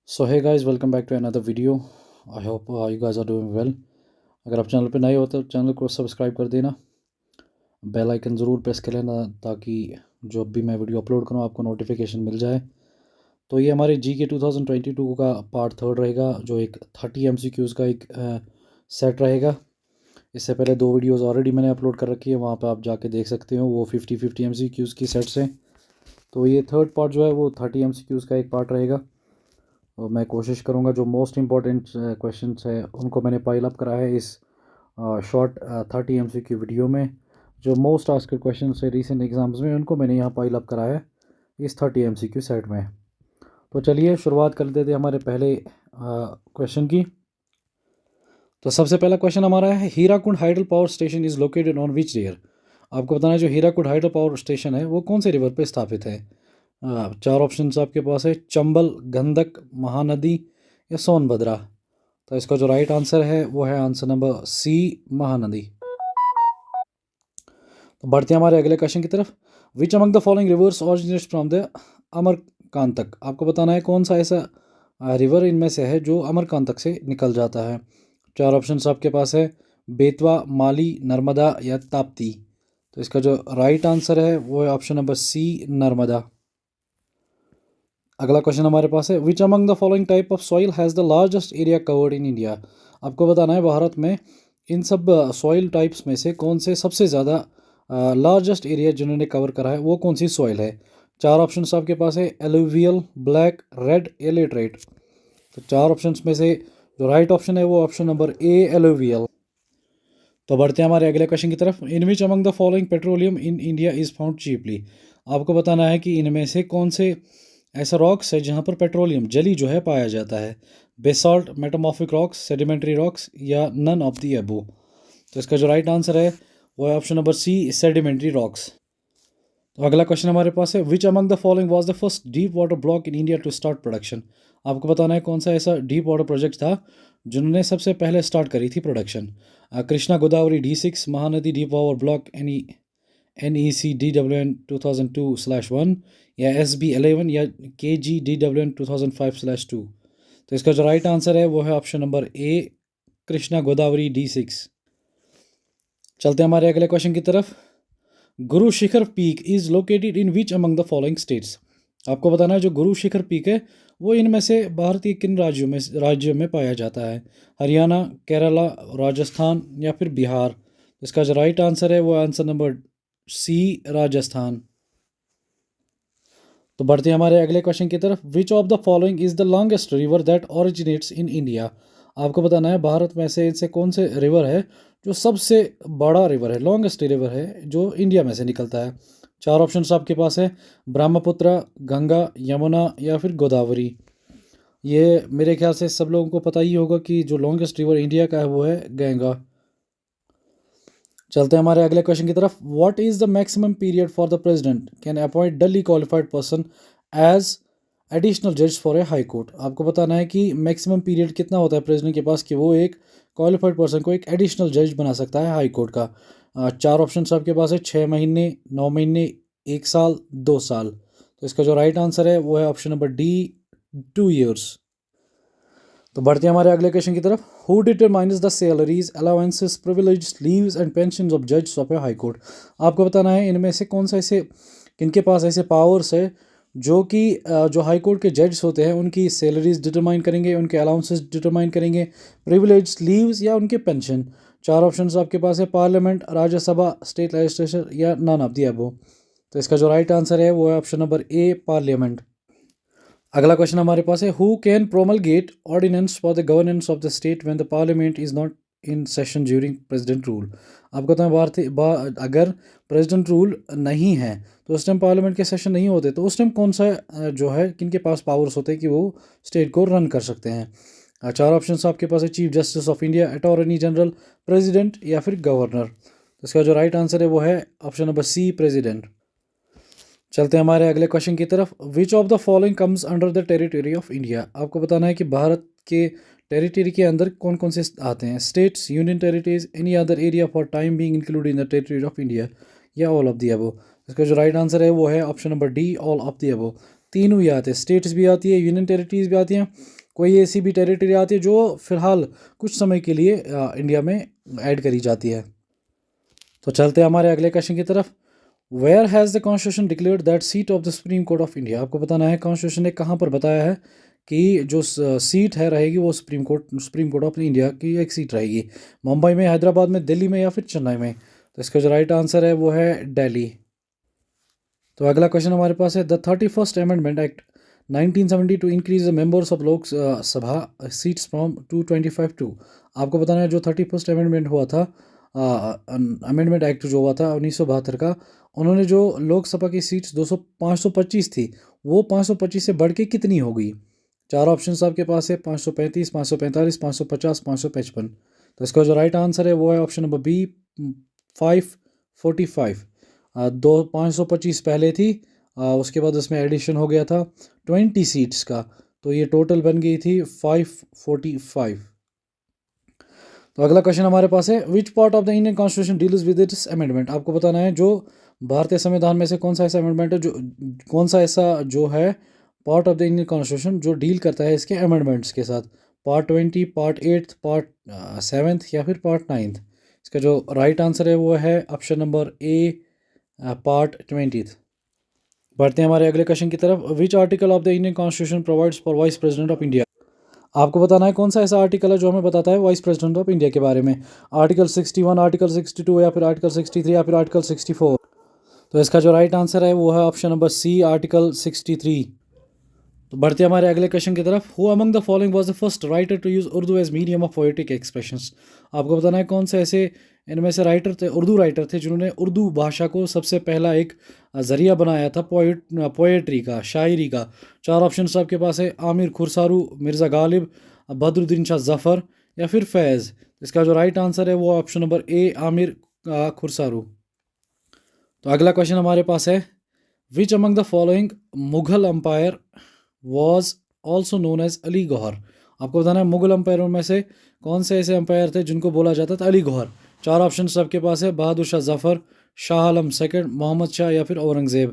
So hey guys, welcome back to another video. I hope you guys are doing well. अगर आप channel पे नए हो तो चैनल को सब्सक्राइब कर देना, बेल आइकन ज़रूर प्रेस कर लेना ताकि जब भी मैं वीडियो अपलोड करूँ आपको नोटिफिकेशन मिल जाए। तो ये हमारे जी के 2022 का पार्ट थर्ड रहेगा, जो एक 30 MCQs का एक सेट रहेगा। इससे पहले दो वीडियोस ऑलरेडी मैंने अपलोड कर रखी है, वहाँ पे आप जाके देख सकते हो। वो 50-50 MCQs की सेट्स हैं। तो ये थर्ड पार्ट जो है वो 30 MCQs का एक पार्ट रहेगा। और मैं कोशिश करूँगा जो मोस्ट इम्पॉर्टेंट क्वेश्चंस है उनको मैंने पाइल अप करा है इस शॉर्ट 30 MCQ वीडियो में। जो मोस्ट आस्क्ड क्वेश्चन है रिसेंट एग्जाम्स में उनको मैंने यहाँ पाइल अप करा है इस 30 MCQ सेट में। तो चलिए शुरुआत कर देते हैं हमारे पहले क्वेश्चन की। तो सबसे पहला क्वेश्चन हमारा है, Hirakud hydel power station is located on which river. आपको बताना है जो हीराकुंड हाइडल पावर स्टेशन है वो कौन से रिवर पे स्थापित है। चार ऑप्शंस आपके पास है, चंबल, गंडक, महानदी या सोनभद्रा। तो इसका जो राइट आंसर है वो है आंसर नंबर सी, महानदी। तो बढ़ते हैं हमारे अगले क्वेश्चन की तरफ। Which among the following rivers originates from the Amarkantak. आपको बताना है कौन सा ऐसा रिवर इनमें से है जो अमरकांतक से निकल जाता है। चार ऑप्शंस आपके पास है, बेतवा, माली, नर्मदा या ताप्ती। तो इसका जो राइट आंसर है वो है ऑप्शन नंबर सी, नर्मदा। अगला क्वेश्चन हमारे पास है, which among the following type of soil has the largest area covered in India. आपको बताना है भारत में इन सब सॉइल टाइप्स में से कौन से सबसे ज़्यादा लार्जेस्ट एरिया जिन्होंने कवर करा है वो कौन सी सॉइल है। चार ऑप्शंस आपके पास है, एलुवियल, ब्लैक, रेड या लेटराइट। तो चार ऑप्शंस में से जो राइट ऑप्शन है वो ऑप्शन नंबर ए, एलुवियल। तो बढ़ते हैं हमारे अगले क्वेश्चन की तरफ। In which among the following petroleum in India is found cheaply. आपको बताना है कि इनमें से कौन से ऐसा रॉक्स है जहाँ पर पेट्रोलियम जली जो है पाया जाता है। Basalt, metamorphic rocks, sedimentary rocks या नन ऑफ दी अबो। तो इसका जो राइट आंसर है वो है option number C, sedimentary rocks. तो अगला क्वेश्चन हमारे पास है, which among the following was the first deep water block in India to start production. आपको बताना है कौन सा ऐसा डीप वाटर प्रोजेक्ट था जिन्होंने सबसे पहले स्टार्ट करी थी production. Krishna Godavari D6, Mahanadi deep water block NEC DWN 2002/1 या SB11 या KG DWN 2005/2। तो इसका जो राइट आंसर है वो है option number A, Krishna Godavari D6। चलते हैं हमारे अगले क्वेश्चन की तरफ। Guru Shikhar peak is located in which among the following states. आपको बताना है जो गुरु शिखर पीक है वो इनमें से भारत के किन राज्यों में पाया जाता है। हरियाणा, केरला, राजस्थान या फिर बिहार। इसका जो राइट आंसर है वो आंसर नंबर सी, राजस्थान। तो बढ़ते हैं हमारे अगले क्वेश्चन की तरफ। विच of the following is the longest river that originates in India. आपको बताना है भारत में से इनसे कौन से रिवर है जो सबसे बड़ा रिवर है, लॉन्गेस्ट रिवर है जो इंडिया में से निकलता है। चार ऑप्शंस आपके पास है, ब्रह्मपुत्र, गंगा, यमुना या फिर गोदावरी। ये मेरे ख्याल से सब लोगों को पता ही होगा कि जो लॉन्गेस्ट रिवर इंडिया का है वो है गंगा। चलते हैं हमारे अगले क्वेश्चन की तरफ। What is the maximum period for the president can appoint duly qualified person as additional जज फॉर ए हाई कोर्ट। आपको बताना है कि मैक्सिमम पीरियड कितना होता है प्रेसिडेंट के पास कि वो एक क्वालिफाइड पर्सन को एक एडिशनल जज बना सकता है हाई कोर्ट का। चार ऑप्शंस आपके पास है, 6 महीने, 9 महीने, 1 साल, 2 साल। तो इसका जो राइट आंसर है वो है ऑप्शन नंबर डी, 2 years। तो बढ़ते हैं हमारे अगले क्वेश्चन की तरफ। Who determines the salaries, allowances, privilege, leaves and pension of जज ऑफ ए हाई कोर्ट। आपको बताना है इनमें से कौन सा ऐसे किनके पास ऐसे पावर्स है जो कि जो हाई कोर्ट के जज होते हैं उनकी सैलरीज डिटरमाइन करेंगे, उनके अलाउंसेस डिटरमाइन करेंगे, प्रिविलेज, लीव्स या उनके पेंशन। चार ऑप्शंस आपके पास है, पार्लियामेंट, राज्यसभा, स्टेट लेजिस्लेचर या नन ऑफ द अबव। तो इसका जो राइट आंसर है वो है ऑप्शन नंबर ए, पार्लियामेंट। अगला क्वेश्चन हमारे पास है, who can promulgate ordinance for the governance of the state when the parliament is not in session during president rule. आपको तो अगर प्रेसिडेंट रूल नहीं है तो उस टाइम पार्लियामेंट के सेशन नहीं होते, तो उस टाइम कौन सा जो है किनके पास पावर्स होते हैं कि वो स्टेट को रन कर सकते हैं। चार ऑप्शन आपके पास है, chief justice of India, attorney general, president या फिर गवर्नर। तो इसका जो राइट आंसर है वो है ऑप्शन नंबर सी, प्रेसिडेंट। चलते हैं हमारे अगले क्वेश्चन की तरफ। विच of the following comes under the territory of India. आपको बताना है कि भारत के टेरिटरी के अंदर कौन कौन से आते हैं। States, union territories, any other area for time being included in the territory of India या ऑल ऑफ द अबव। इसका जो राइट आंसर है वो है option number D, all of the above. तीनों ही आते हैं, स्टेट्स भी आती है, यूनियन टेरिटरीज भी आती हैं, कोई ऐसी भी टेरिटरी आती है जो फ़िलहाल कुछ समय के लिए इंडिया में ऐड करी जाती है। तो चलते हैं हमारे अगले क्वेश्चन की तरफ। Where has the constitution declared that seat of the supreme court of India? आपको बताना है कॉन्स्टिट्यूशन ने कहाँ पर बताया है कि जो सीट है रहेगी वो सुप्रीम कोर्ट ऑफ इंडिया की एक सीट रहेगी। मुंबई में, हैदराबाद में, दिल्ली में या फिर चेन्नई में? तो इसका जो राइट आंसर है वो है दिल्ली। तो अगला क्वेश्चन हमारे पास है, the 31st amendment act 1970 to increase the members of Lok Sabha seats from 225 to. आपको बताना है जो 31st अमेंडमेंट हुआ था, अमेंडमेंट एक्ट जो हुआ था 1972 का, उन्होंने जो लोकसभा की सीट्स 525 थी वो 525 से बढ़ के कितनी हो गई? चार ऑप्शन आपके पास है, 535, 545, 550, 555। तो इसका जो राइट आंसर है वो है ऑप्शन नंबर बी, 545। 525 पहले थी, उसके बाद उसमें एडिशन हो गया था 20 सीट्स का, तो ये टोटल बन गई थी 545। तो अगला क्वेश्चन हमारे पास है, which part of the Indian constitution deals with this amendment? आपको बताना है जो भारतीय संविधान में से कौन सा ऐसा अमेंडमेंट है, जो कौन सा ऐसा जो है part of the Indian constitution जो डील करता है इसके अमेंडमेंट्स के साथ। पार्ट 20, पार्ट 8, पार्ट 7 या फिर पार्ट 9? इसका जो राइट आंसर है वो है ऑप्शन नंबर ए, पार्ट 20। बढ़ते हैं हमारे अगले क्वेश्चन की तरफ। Which article of the Indian constitution provides for vice president of India? आपको बताना है कौन सा ऐसा आर्टिकल है जो हमें बताता है वाइस प्रेसिडेंट ऑफ इंडिया के बारे में। आर्टिकल 61, आर्टिकल 62 या फिर आर्टिकल 63 या फिर आर्टिकल 64? तो इसका जो राइट आंसर है वो है ऑप्शन नंबर सी, आर्टिकल 63। तो बढ़ते हमारे अगले क्वेश्चन की तरफ। Who among the following was the first writer to use Urdu as medium of poetic expressions? आपको बताना है कौन से ऐसे इनमें से राइटर थे, उर्दू राइटर थे, जिन्होंने उर्दू भाषा को सबसे पहला एक ज़रिया बनाया था पोएट्री का, शायरी का। चार ऑप्शन आपके पास है, आमिर खुरसारू, मिर्ज़ा गालिब, बदरुद्दीन शाह जफ़र या फिर फैज़? इसका जो राइट आंसर है वो option number A, Amir Khusrau. तो अगला क्वेश्चन हमारे पास है, which among the following Mughal emperor was also known as Ali Gauhar? आपको बताना है मुगल अम्पायरों में से कौन से ऐसे अम्पायर थे जिनको बोला जाता था अली गौहर? चार ऑप्शन सबके पास है, बहादुर शाह जफ़र, शाह आलम सेकंड, मोहम्मद शाह या फिर औरंगज़ेब?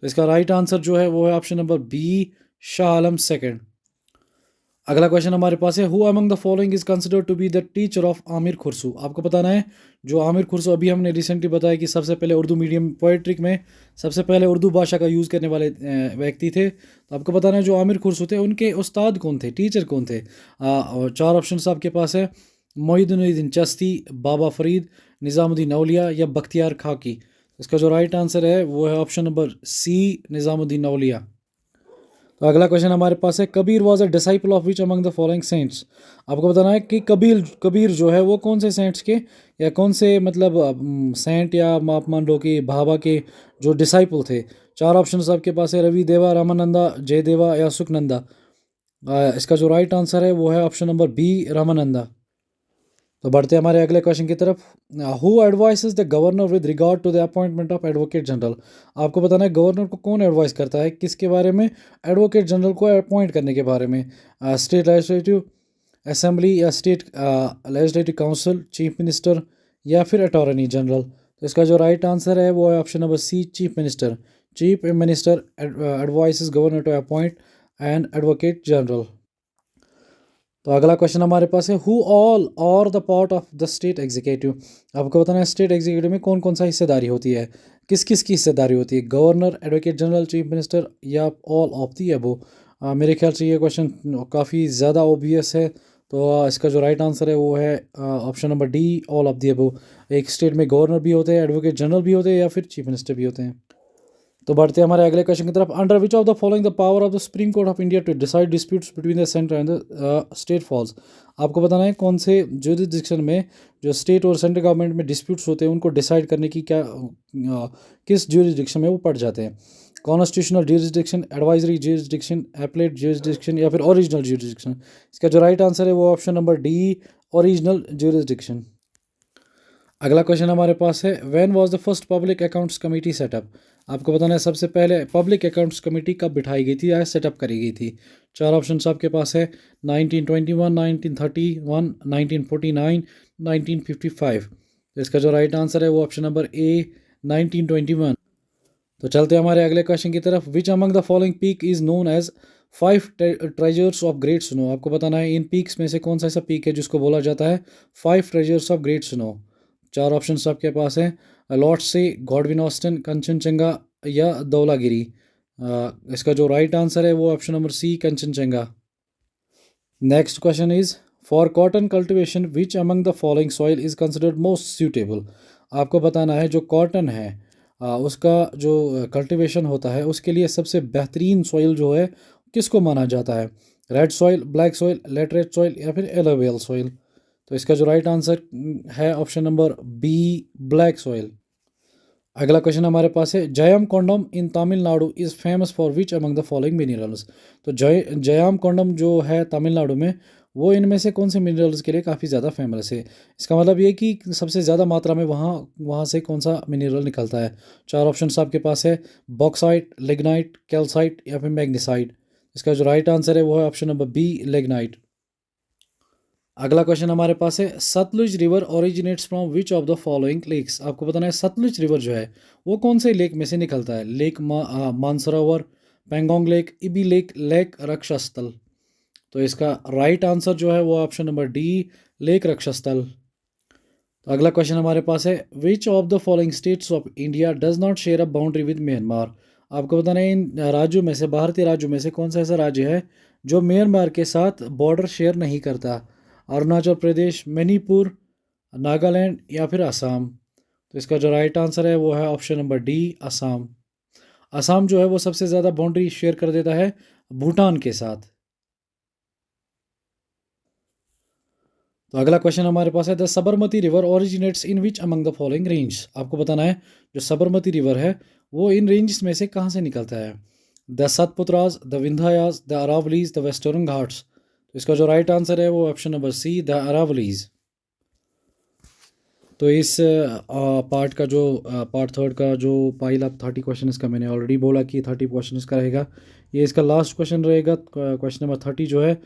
तो इसका राइट आंसर जो है वो है option number B, Shah Alam second. अगला क्वेश्चन हमारे पास है, who among the following is considered to be the teacher of Amir खुरसू? आपको बताना है जो आमिर खुरसू, अभी हमने रिसेंटली बताया कि सबसे पहले उर्दू मीडियम पोएट्रिक में सबसे पहले उर्दू भाषा का यूज़ करने वाले व्यक्ति थे। तो आपको बताना है जो आमिर खुरसू थे उनके उस्ताद कौन थे, टीचर कौन थे? और चार ऑप्शन आपके पास है, मोइनुद्दीन चिश्ती, बाबा फरीद, निज़ामुद्दीन औलिया या बख्तियार खाकी? इसका जो राइट आंसर है वो है option number C, Nizamuddin Auliya. तो अगला क्वेश्चन हमारे पास है, Kabir was a disciple of which among the following saints? आपको बताना है कि कबीर जो है वो कौन से सेंट्स के या कौन से मतलब सेंट या आप मान लो कि बाबा के जो डिसाइपल थे। चार ऑप्शन आपके पास है, रवि देवा, रामानंदा, जयदेवा या सुखनंदा? इसका जो राइट आंसर है वो है ऑप्शन नंबर बी, रामानंदा। तो बढ़ते हैं हमारे अगले क्वेश्चन की तरफ। Who advises the governor with regard to the appointment of advocate general? आपको बताना है गवर्नर को कौन एडवाइस करता है, किसके बारे में? एडवोकेट जनरल को अपॉइंट करने के बारे में। स्टेट लेजिस्लेटिव असेंबली या state legislative council, chief minister या फिर अटॉर्नी जनरल? तो इसका जो राइट आंसर है वो है option number C, chief minister. Chief minister advises governor to appoint and advocate general. तो अगला क्वेश्चन हमारे पास है, who all are the part of the state executive? आपको बताना है स्टेट एग्जीक्यूटिव में कौन कौन सा हिस्सेदारी होती है, किस किस की हिस्सेदारी होती है? Governor, advocate general, chief minister या ऑल ऑफ दी अबो? मेरे ख्याल से ये क्वेश्चन काफ़ी ज़्यादा ओबियस है, तो इसका जो राइट आंसर है वो है option number D, all of the above. एक स्टेट में गवर्नर भी होते हैं, एडवोकेट जनरल भी होते हैं या फिर चीफ मिनिस्टर भी होते हैं। तो बढ़ते हैं हमारे अगले क्वेश्चन की तरफ। Under which of the following the power of the supreme court of India to decide disputes between the centre and the state falls? आपको बताना है कौन से जुरिडिक्शन में जो स्टेट और सेंट्रल गवर्नमेंट में डिस्प्यूट्स होते हैं उनको डिसाइड करने की किस जुरिडिक्शन में वो पड़ जाते हैं? Constitutional jurisdiction, advisory jurisdiction, appellate jurisdiction या फिर ओरिजिनल जुरिडिक्शन? इसका जो राइट आंसर है वो option number D, original jurisdiction. अगला क्वेश्चन हमारे पास है, when was the first public accounts committee setup? आपको बताना है सबसे पहले पब्लिक अकाउंट्स कमेटी कब बिठाई गई थी या सेटअप करी गई थी? चार ऑप्शन आपके पास है, 1921, 1931, 1949, 1955? तो इसका जो राइट आंसर है वो ऑप्शन नंबर ए, 1921। तो चलते हैं हमारे अगले क्वेश्चन की तरफ। Which among the following peak is known as 5 treasures of great snow. आपको बताना है इन पीक्स में से कौन सा ऐसा पीक है जिसको बोला जाता है 5 ट्रेजर्स ऑफ ग्रेट स्नो। चार ऑप्शन आपके पास हैं, लॉर्डसे, गॉडविन ऑस्टन, कंचनजंगा या धौलागिरी। इसका जो राइट आंसर है वो option number C, Kanchenjunga. Next question is for cotton cultivation which among the following soil is considered most suitable. आपको बताना है जो कॉटन है उसका जो कल्टिवेशन होता है उसके लिए सबसे बेहतरीन सॉइल जो है किसको माना जाता है, red soil, black soil, laterite soil या फिर एलोवियल सॉइल। तो इसका जो राइट आंसर है option number B, black soil. अगला क्वेश्चन हमारे पास है Jayamkondam in Tamil Nadu is famous for which among the following minerals. तो जयम कोंडम जो है तमिलनाडु में, वो इनमें से कौन से मिनरल्स के लिए काफ़ी ज़्यादा फेमस है। इसका मतलब ये कि सबसे ज़्यादा मात्रा में वहाँ वहाँ से कौन सा मिनरल निकलता है। चार ऑप्शन आपके पास है, बॉक्साइट, लिग्नाइट, कैल्साइट या फिर मैग्नीसाइट। इसका जो राइट आंसर है वो है ऑप्शन नंबर बी, लिग्नाइट। अगला क्वेश्चन हमारे पास है Sutlej river originates from which of the following lakes. आपको बताना है सतलुज रिवर जो है वो कौन से लेक में से निकलता है, लेक मानसरोवर, पेंगोंग लेक, इबी लेक, लेक रक्षास्थल। तो इसका राइट आंसर जो है वो ऑप्शन नंबर डी, लेक रक्षास्थल। तो अगला क्वेश्चन हमारे पास है विच of the following states of India does not share a boundary with Myanmar. आपको बताना है इन राज्यों में से, भारतीय राज्यों में से कौन सा ऐसा राज्य है जो म्यांमार के साथ बॉर्डर शेयर नहीं करता। अरुणाचल प्रदेश, मणिपुर, नागालैंड या फिर असम। तो इसका जो राइट आंसर है वो है option number D, Assam. Assam जो है वो सबसे ज़्यादा बाउंड्री शेयर कर देता है भूटान के साथ। तो अगला क्वेश्चन हमारे पास है the Sabarmati river originates in which among the following range. आपको बताना है जो सबरमती रिवर है वो इन रेंज में से कहाँ से निकलता है, the Satpuras, the Vindhyas, the Aravallis, the western Ghats. तो इसका जो राइट आंसर है वो option number C, the Aravallis. तो इस पार्ट का जो पार्ट थर्ड का जो पाइल अप 30 क्वेश्चन इसका मैंने ऑलरेडी बोला कि 30 क्वेश्चन इसका रहेगा। ये इसका लास्ट क्वेश्चन रहेगा, क्वेश्चन नंबर 30 जो है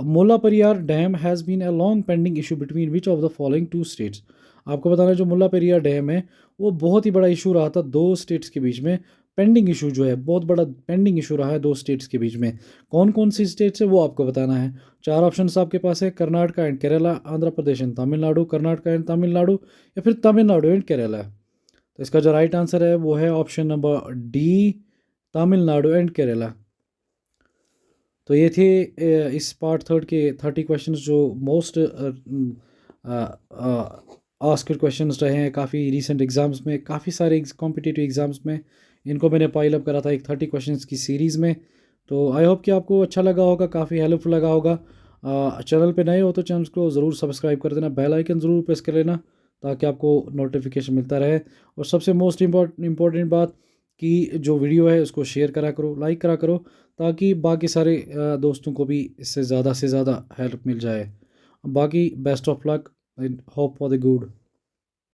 Mullaperiyar dam has been a long pending issue between which of the following two states. आपको बताना है जो मुल्ला पेरियार डैम है वो बहुत ही बड़ा इशू रहा था दो स्टेट्स के बीच में। पेंडिंग इशू जो है बहुत बड़ा पेंडिंग इशू रहा है दो स्टेट्स के बीच में। कौन कौन सी स्टेट्स है वो आपको बताना है। चार ऑप्शन आपके पास है, Karnataka and Kerala, Andhra Pradesh and Tamil Nadu, Karnataka and Tamil Nadu या फिर तमिलनाडु एंड केरला। तो इसका जो राइट आंसर है वो है option number D, Tamil Nadu and Kerala. तो ये थे इस पार्ट थर्ड के 30 क्वेश्चंस जो मोस्ट आस्क्ड क्वेश्चंस रहे हैं काफ़ी रिसेंट एग्जाम्स में, काफ़ी सारे कॉम्पिटिटिव एग्जाम्स में। इनको मैंने पाइल अप करा था एक 30 क्वेश्चंस की सीरीज़ में। तो आई होप कि आपको अच्छा लगा होगा, काफ़ी हेल्पफुल लगा होगा। चैनल पे नए हो तो चैनल को ज़रूर सब्सक्राइब कर देना, बेल आइकन ज़रूर प्रेस कर लेना ताकि आपको नोटिफिकेशन मिलता रहे। और सबसे मोस्ट इम्पॉर्टेंट बात कि जो वीडियो है उसको शेयर करा करो, लाइक करा करो ताकि बाकी सारे दोस्तों को भी इससे ज़्यादा से ज़्यादा हेल्प मिल जाए। बाकी best of luck and hope for the good.